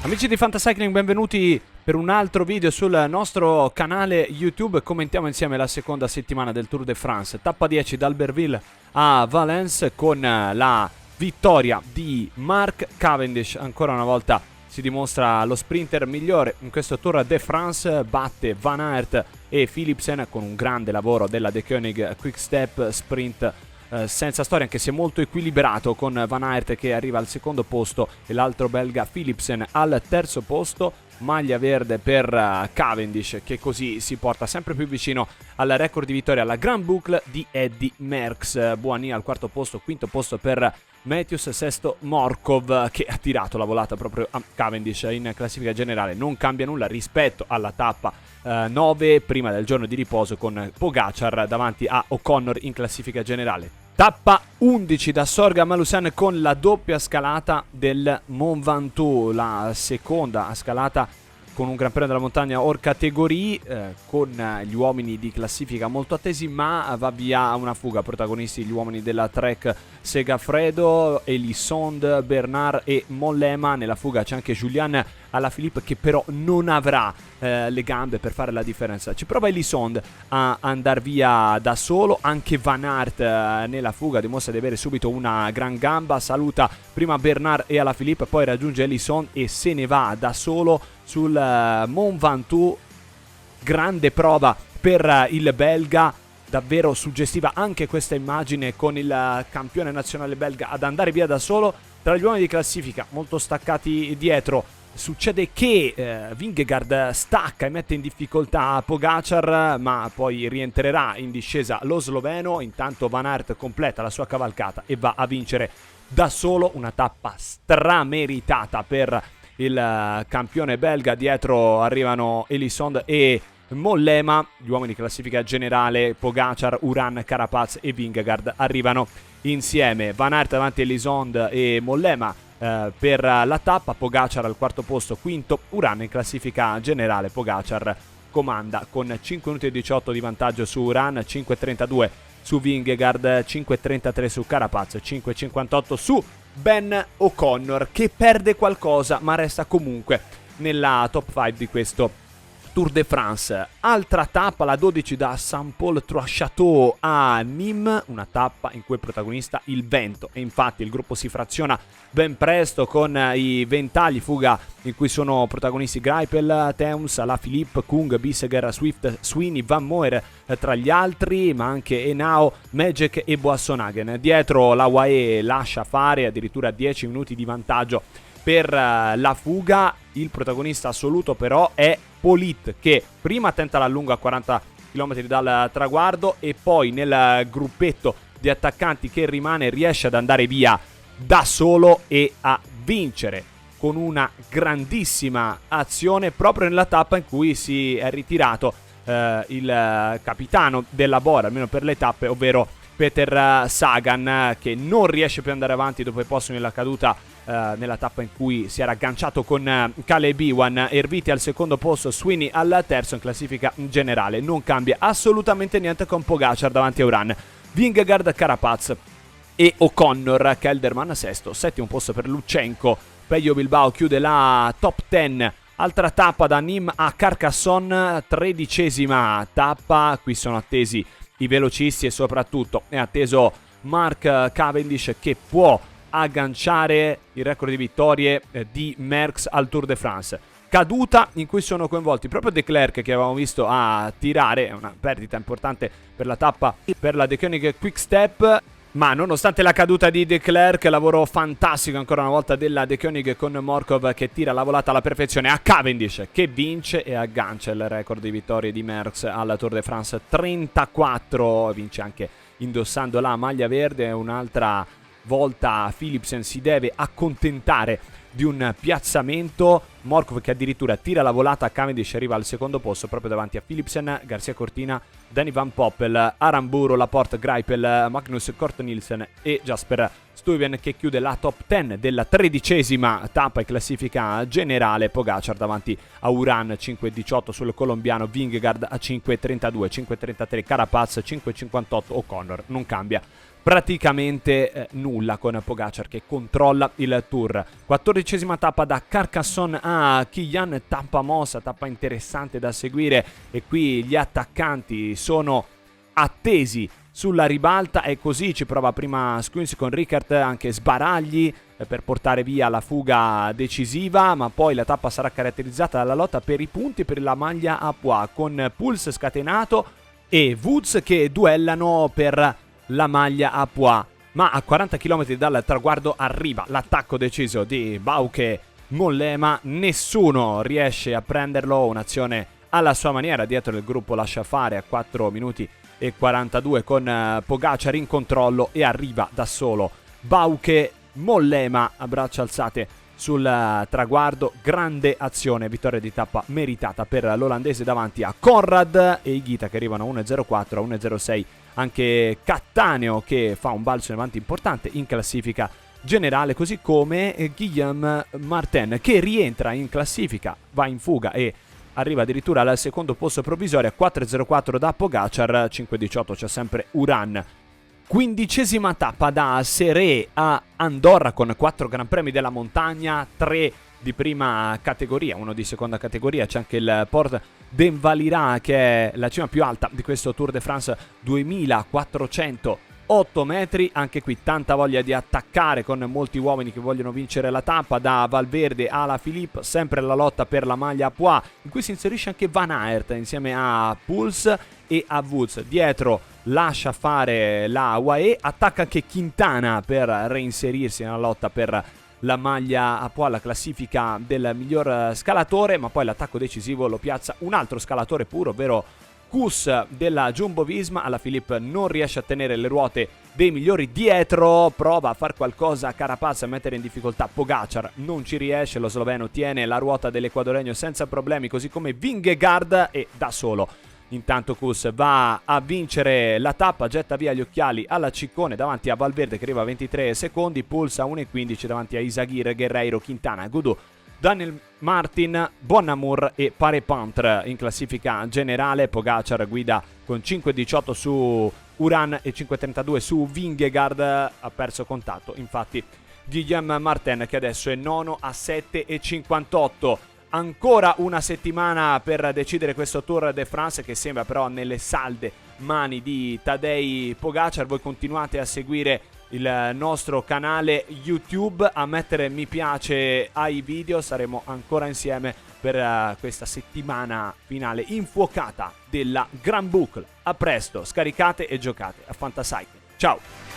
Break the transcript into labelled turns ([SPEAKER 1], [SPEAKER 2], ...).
[SPEAKER 1] Amici di Fantacycling, benvenuti per un altro video sul nostro canale YouTube. Commentiamo insieme la seconda settimana del Tour de France, tappa 10 da Albertville a Valence, con la vittoria di Mark Cavendish. Ancora una volta si dimostra lo sprinter migliore in questo Tour de France, batte Van Aert e Philipsen con un grande lavoro della De Koenig Quick Step, sprint senza storia, anche se molto equilibrato, con Van Aert che arriva al secondo posto e l'altro belga Philipsen al terzo posto. Maglia verde per Cavendish, che così si porta sempre più vicino al record di vittoria alla Grand Boucle di Eddy Merckx. Buoni al quarto posto, quinto posto per Matthews, sesto Morkov, che ha tirato la volata proprio a Cavendish in classifica generale. Non cambia nulla rispetto alla tappa 9 prima del giorno di riposo, con Pogacar davanti a O'Connor in classifica generale. Tappa 11 da Sorga a Malusan, con la doppia scalata del Mont Ventoux, la seconda scalata con un Gran Premio della Montagna hors categorie, con gli uomini di classifica molto attesi, ma va via una fuga. Protagonisti gli uomini della Trek Segafredo, Elisond, Bernard e Mollema. Nella fuga c'è anche Julian Alaphilippe, che però non avrà le gambe per fare la differenza. Ci prova Elisond a andare via da solo. Anche Van Aert nella fuga dimostra di avere subito una gran gamba, saluta prima Bernard e Alaphilippe, poi raggiunge Elisond e se ne va da solo sul Mont Ventoux. Grande prova per il belga, davvero suggestiva anche questa immagine, con il campione nazionale belga ad andare via da solo. Tra gli uomini di classifica molto staccati dietro succede che Vingegaard stacca e mette in difficoltà Pogacar, ma poi rientrerà in discesa lo sloveno. Intanto Van Aert completa la sua cavalcata e va a vincere da solo una tappa strameritata per il campione belga. Dietro arrivano Elisond e Mollema. Gli uomini di classifica generale, Pogacar, Uran, Carapaz e Vingegaard arrivano insieme. Van Aert davanti a Elisond e Mollema per la tappa. Pogacar al quarto posto, quinto Uran in classifica generale. Pogacar comanda con 5 minuti e 18 di vantaggio su Uran, 5.32 su Vingegaard, 5.33 su Carapaz, 5.58 su Ben O'Connor, che perde qualcosa ma resta comunque nella top 5 di questo Tour de France. Altra tappa, la 12 da Saint-Paul-Trois-Châteaux a Nîmes, una tappa in cui è protagonista il vento, e infatti il gruppo si fraziona ben presto con i ventagli, fuga in cui sono protagonisti Greipel, Teuns, Alaphilippe, Kung, Bissegger, Swift, Sweeney, Van Moer tra gli altri, ma anche Henao, Megek e Boasson-Hagen. Dietro la UAE lascia fare, addirittura 10 minuti di vantaggio per la fuga. Il protagonista assoluto però è Polit, che prima tenta l'allungo a 40 km dal traguardo e poi nel gruppetto di attaccanti che rimane riesce ad andare via da solo e a vincere con una grandissima azione proprio nella tappa in cui si è ritirato il capitano della Bora, almeno per le tappe, ovvero Peter Sagan, che non riesce più ad andare avanti dopo i posti nella caduta nella tappa in cui si era agganciato con Caleb Ewan. Erviti al secondo posto, Sweeney al terzo in classifica generale. Non cambia assolutamente niente con Pogacar davanti a Uran, Vingegaard, Carapaz e O'Connor. Kelderman sesto, settimo posto per Lutsenko. Pello Bilbao chiude la top 10. Altra tappa da Nîmes a Carcassonne, 13ª tappa. Qui sono attesi i velocisti e soprattutto è atteso Mark Cavendish, che può agganciare il record di vittorie di Merckx al Tour de France. Caduta in cui sono coinvolti proprio De Klerk, che avevamo visto a tirare, è una perdita importante per la tappa per la De Koenig Quick Step. Ma nonostante la caduta di De Klerk, lavoro fantastico ancora una volta della De Koenig con Morkov, che tira la volata alla perfezione a Cavendish, che vince e aggancia il record di vittorie di Merckx al Tour de France, 34. Vince anche indossando la maglia verde. Un'altra volta Philipsen si deve accontentare di un piazzamento. Morkov, che addirittura tira la volata a Cavendish, arriva al secondo posto proprio davanti a Philipsen, Garcia Cortina, Danny Van Poppel, Aramburu, Laporte, Greipel, Magnus Cort Nielsen e Jasper Stuyven, che chiude la top 10 della 13ª tappa in classifica generale. Pogacar davanti a Uran, 5.18 sul colombiano, Vingegaard a 5.32, 5.33 Carapaz, 5.58 O'Connor. Non cambia praticamente nulla, con Pogacar che controlla il Tour. 14ª tappa da Carcassonne a Quillan, tappa mossa, tappa interessante da seguire, e qui gli attaccanti sono attesi sulla ribalta, e così ci prova prima Skuins con Rickert, anche sbaragli per portare via la fuga decisiva, ma poi la tappa sarà caratterizzata dalla lotta per i punti per la maglia a pois, con Puls scatenato e Woods che duellano per la maglia a pois. Ma a 40 km dal traguardo arriva l'attacco deciso di Bauke Mollema, nessuno riesce a prenderlo, un'azione alla sua maniera, dietro il gruppo lascia fare a 4 minuti e 42 con Pogacar in controllo, e arriva da solo Bauke Mollema a braccia alzate sul traguardo. Grande azione, vittoria di tappa meritata per l'olandese davanti a Conrad e Higuita che arrivano a 1.04, a 1.06 anche Cattaneo che fa un balzo in avanti importante in classifica generale, così come Guillaume Martin che rientra in classifica, va in fuga e arriva addirittura al secondo posto provvisorio, a 4.04 da Pogacar, 5.18 c'è sempre Uran. 15ª tappa da Seré a Andorra con 4 Gran Premi della montagna, 3 di prima categoria, 1 di seconda categoria, c'è anche il Port d'Envalira che è la cima più alta di questo Tour de France, 2408 metri, anche qui tanta voglia di attaccare con molti uomini che vogliono vincere la tappa, da Valverde alla Philippe, sempre la lotta per la maglia a pois, in cui si inserisce anche Van Aert insieme a Puls e a Woods. Dietro lascia fare la UAE, attacca anche Quintana per reinserirsi nella lotta per la maglia a pois, la classifica del miglior scalatore, ma poi l'attacco decisivo lo piazza un altro scalatore puro, ovvero Kuss della Jumbo Visma. Alla Philippe non riesce a tenere le ruote dei migliori dietro, prova a far qualcosa a Carapaz, a mettere in difficoltà Pogacar, non ci riesce, lo sloveno tiene la ruota dell'equadoregno senza problemi, così come Vingegaard, e da solo intanto Kuss va a vincere la tappa, getta via gli occhiali alla Ciccone davanti a Valverde che arriva a 23 secondi, Puls a 1.15 davanti a Izagirre, Guerreiro, Quintana, Gudù, Daniel Martin, Bonnamour e Paré-Pantre in classifica generale. Pogacar guida con 5.18 su Uran e 5.32 su Vingegaard, ha perso contatto infatti Guillaume Martin che adesso è nono a 7.58. Ancora una settimana per decidere questo Tour de France che sembra però nelle salde mani di Tadej Pogacar. Voi continuate a seguire il nostro canale YouTube, a mettere mi piace ai video, saremo ancora insieme per questa settimana finale infuocata della Grand Boucle. A presto, scaricate e giocate a Fantacycling. Ciao!